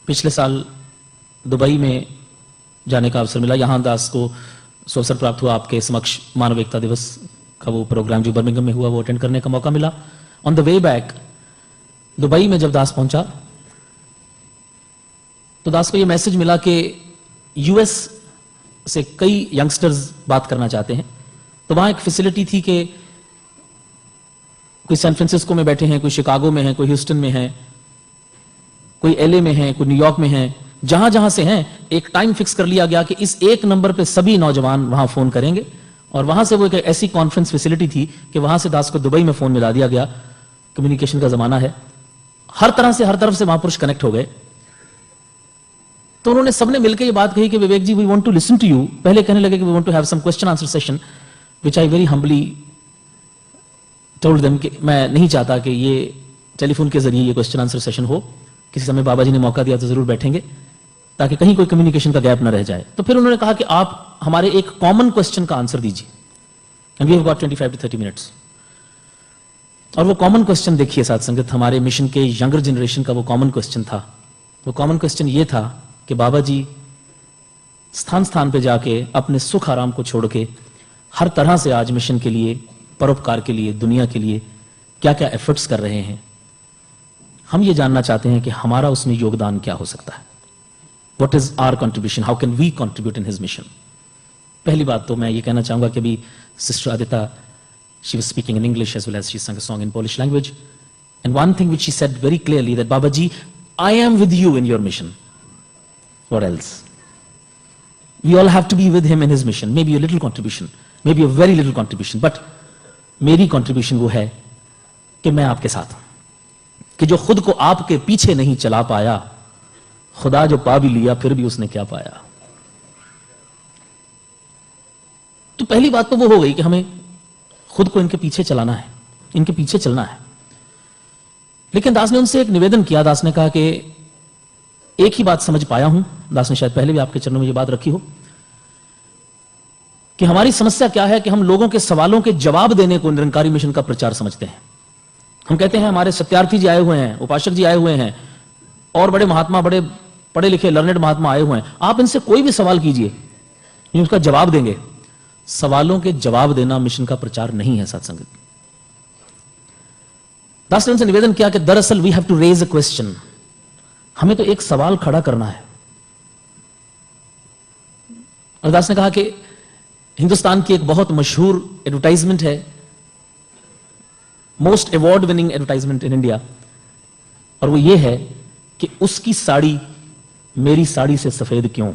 पिछले साल दुबई में जाने का अवसर मिला। यहां दास को अवसर प्राप्त हुआ आपके समक्ष मानव एकता दिवस का वो प्रोग्राम जो बर्मिंघम में हुआ वो अटेंड करने का मौका मिला। On the way back Dubai में जब दास पहुंचा तो दास को ये मैसेज मिला कि यूएस से कई यंगस्टर्स बात करना चाहते हैं। तो वहां एक फैसिलिटी थी कि कोई सैन फ्रांसिस्को में बैठे हैं, कोई शिकागो में है, कोई ह्यूस्टन में है, कोई एलए में है, कोई न्यूयॉर्क में है, जहां जहां से हैं एक टाइम फिक्स कर लिया गया कि इस एक नंबर पे सभी नौजवान वहां फोन करेंगे। और वहां से वो एक ऐसी कॉन्फ्रेंस फैसिलिटी थी कि वहां से दास को दुबई में फोन मिला दिया गया। कम्युनिकेशन का जमाना है, हर तरह से हर तरफ से महापुरुष कनेक्ट हो गए। तो उन्होंने सबने मिलकर ये बात कही कि Vivek ji we want to listen to you. पहले कहने लगे कि we want to have some question answer session, which I very humbly told them कि मैं नहीं चाहता कि ये टेलीफोन के जरिए ये क्वेश्चन आंसर सेशन हो। किसी समय बाबा जी ने मौका दिया तो जरूर बैठेंगे ताकि कहीं कोई कम्युनिकेशन का गैप ना रह जाए। तो फिर उन्होंने कहा कि आप हमारे एक कॉमन क्वेश्चन का आंसर दीजिए, and we have got 25 to 30 minutes. और वो कॉमन क्वेश्चन देखिए साथ संगत, हमारे मिशन के यंगर जनरेशन का वो कॉमन क्वेश्चन था। वो कॉमन क्वेश्चन ये था कि बाबा जी स्थान स्थान पे जाके अपने सुख आराम को छोड़ के हर तरह से आज मिशन के लिए, परोपकार के लिए, दुनिया के लिए क्या क्या एफर्ट्स कर रहे हैं। हम ये जानना चाहते हैं कि हमारा उसमें योगदान क्या हो सकता है। What is our contribution? How can we contribute in his mission? पहली बात तो मैं ये कहना चाहूंगा कि अभी sister आदिता, she was speaking in English as well as she sang a song in Polish language, and one thing which she said very clearly that Babaji, I am with you in your mission. What else? We all have to be with him in his mission. Maybe a little contribution, maybe a very little contribution, but मेरी contribution वो है कि मैं आपके साथ हूं, कि जो खुद को आपके पीछे नहीं चला पाया, खुदा जो पा भी लिया फिर भी उसने क्या पाया। तो पहली बात तो वो हो गई कि हमें खुद को इनके पीछे चलाना है, इनके पीछे चलना है। लेकिन दास ने उनसे एक निवेदन किया। दास ने कहा कि एक ही बात समझ पाया हूं, दास ने शायद पहले भी आपके चरणों में ये बात रखी हो, कि हमारी समस्या क्या है कि हम लोगों के सवालों के जवाब देने को निरंकारी मिशन का प्रचार समझते हैं। हम कहते हैं हमारे सत्यार्थी जी आए हुए हैं, उपासक जी आए हुए हैं, और बड़े महात्मा, बड़े पढ़े लिखे लर्नेड महात्मा आए हुए हैं, आप इनसे कोई भी सवाल कीजिए, ये उसका जवाब देंगे। सवालों के जवाब देना मिशन का प्रचार नहीं है सत्संगत। दास ने उनसे निवेदन किया कि दरअसल we have to raise a question, हमें तो एक सवाल खड़ा करना है। और दास ने कहा कि हिंदुस्तान की एक बहुत मशहूर एडवर्टाइजमेंट है, most award winning advertisement in India, और वो ये है कि उसकी साड़ी मेरी साड़ी से सफेद क्यों।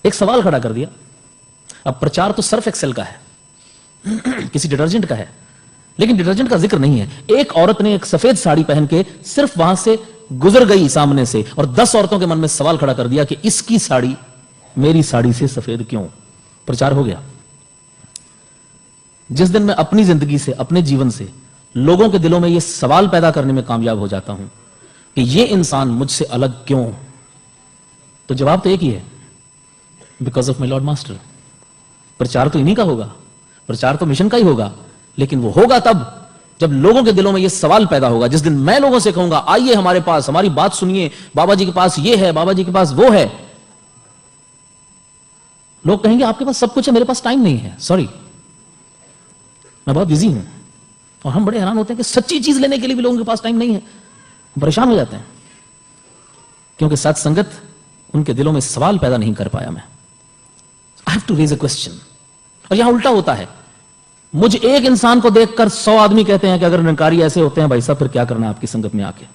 एक सवाल खड़ा कर दिया। अब प्रचार तो सर्फ एक्सेल का है, किसी डिटर्जेंट का है, लेकिन डिटर्जेंट का जिक्र नहीं है। एक औरत ने एक सफेद साड़ी पहन के सिर्फ वहां से गुजर गई सामने से, और 10 औरतों के मन में सवाल खड़ा कर दिया कि इसकी साड़ी मेरी साड़ी से सफेद क्यों। प्रचार हो गया। जिस दिन मैं अपनी जिंदगी से, अपने जीवन से लोगों के दिलों में यह सवाल पैदा करने में कामयाब हो जाता हूं कि यह इंसान मुझसे अलग क्यों, तो जवाब तो एक ही है, because of my lord master. प्रचार तो इन्हीं का होगा, प्रचार तो मिशन का ही होगा, लेकिन वो होगा तब जब लोगों के दिलों में यह सवाल पैदा होगा। जिस दिन मैं लोगों से कहूंगा आइए हमारे पास, हमारी बात सुनिए, बाबा जी के पास ये है, बाबा जी के पास वो है, लोग कहेंगे आपके पास सब कुछ है, मेरे पास टाइम नहीं है, सॉरी मैं बहुत बिजी हूं। और हम बड़े हैरान होते हैं कि सच्ची चीज लेने के लिए भी लोगों के पास टाइम नहीं है, परेशान हो जाते हैं, क्योंकि सत्संगत उनके दिलों में सवाल पैदा नहीं कर पाया। मैं I have to raise a question. और यहां उल्टा होता है, मुझ एक इंसान को देखकर 100 आदमी कहते हैं कि अगर निरंकारी ऐसे होते हैं भाई साहब फिर क्या करना है आपकी संगत में आके।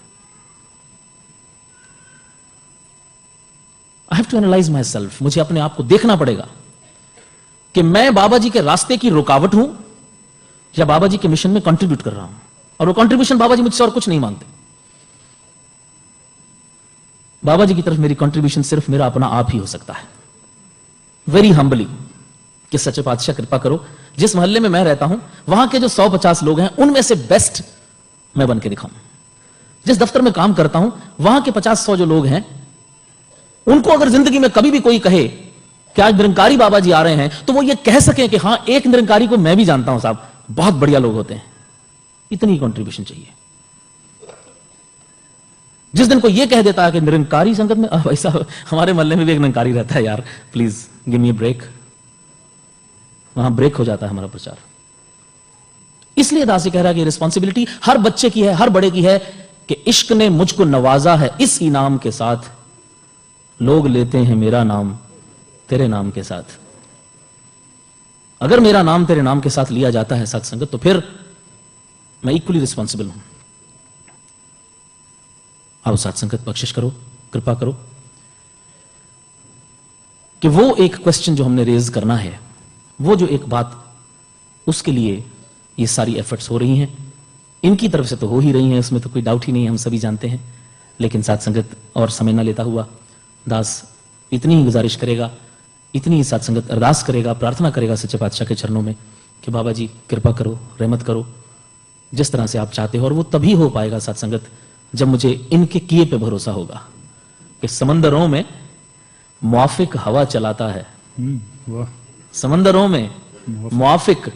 I have to analyse myself. मुझे अपने आप को देखना पड़ेगा कि मैं बाबा जी के रास्ते की रुकावट हूं या बाबा जी के मिशन में कंट्रीब्यूट कर रहा हूं। और वो कंट्रीब्यूशन बाबा जी मुझसे और कुछ नहीं मांगते। बाबा जी की तरफ मेरी कंट्रीब्यूशन सिर्फ मेरा अपना आप ही हो सकता है। वेरी हम्बली कि सच्चे पातशाह कृपा करो, जिस मोहल्ले में मैं रहता हूं वहां के जो 150 लोग हैं उनमें से बेस्ट मैं बन के दिखाऊं। जिस दफ्तर में काम करता हूं वहां के 50-100 जो लोग हैं, उनको अगर जिंदगी में कभी भी कोई कहे कि आज निरंकारी बाबा जी आ रहे हैं, तो वो ये कह सके कि हां एक निरंकारी को मैं भी जानता हूं साहब, बहुत बढ़िया लोग होते हैं। इतनी कंट्रीब्यूशन चाहिए। जिस दिन कोई ये कह देता है कि निरंकारी संगत में, भाई साहब हमारे मोहल्ले में भी एक निरंकारी रहता है यार, प्लीज गिव मी ब्रेक, वहां ब्रेक हो जाता है हमारा प्रचार। इसलिए दासी कह रहा है कि रिस्पॉन्सिबिलिटी हर बच्चे की है, हर बड़े की है कि इश्क ने मुझको नवाजा है इस इनाम के साथ, लोग लेते हैं मेरा नाम तेरे नाम के साथ। अगर मेरा नाम तेरे नाम के साथ लिया जाता है साथ संगत, तो फिर मैं इक्वली रिस्पॉन्सिबल हूं। आओ साथ संगत, बख्शिश करो, कृपा करो कि वो एक क्वेश्चन जो हमने रेज करना है, वो जो एक बात, उसके लिए ये सारी एफर्ट्स हो रही हैं। इनकी तरफ से तो हो ही रही हैं, उसमें तो कोई डाउट ही नहीं है, हम सभी जानते हैं। लेकिन साथ संगत और समय न लेता हुआ दास इतनी ही गुजारिश करेगा, इतनी ही साथ संगत अरदास करेगा, प्रार्थना करेगा सच्चे पातशाह के चरणों में कि बाबा जी कृपा करो, रहमत करो, जिस तरह से आप चाहते हो। और वो तभी हो पाएगा साथ संगत जब मुझे इनके किए पे भरोसा होगा कि समंदरों में मुआफिक हवा चलाता है, समंदरों में मुआफिक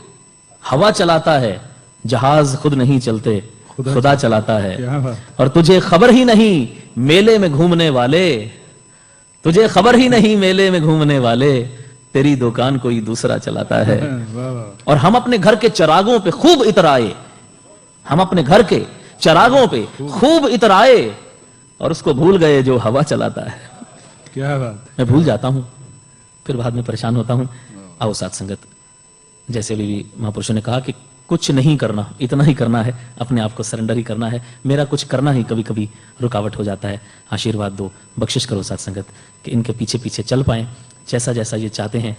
हवा चलाता है, जहाज खुद नहीं चलते खुदा चलाता है। और तुझे खबर ही नहीं मेले में घूमने वाले, तुझे खबर ही नहीं मेले में घूमने वाले, तेरी दुकान कोई दूसरा चलाता है। और हम अपने घर के चरागों पे खूब इतराए, हम अपने घर के चरागों पे खूब इतराए और उसको भूल गए जो हवा चलाता है। क्या बात। मैं भूल जाता हूं, फिर बाद में परेशान होता हूं। आओ साथ संगत, जैसे भी महापुरुषों ने कहा कि कुछ नहीं करना, इतना ही करना है, अपने आप को सरेंडर ही करना है। मेरा कुछ करना ही कभी कभी रुकावट हो जाता है। आशीर्वाद दो, बख्शिश करो साथ संगत कि इनके पीछे पीछे चल पाएं, जैसा जैसा ये चाहते हैं।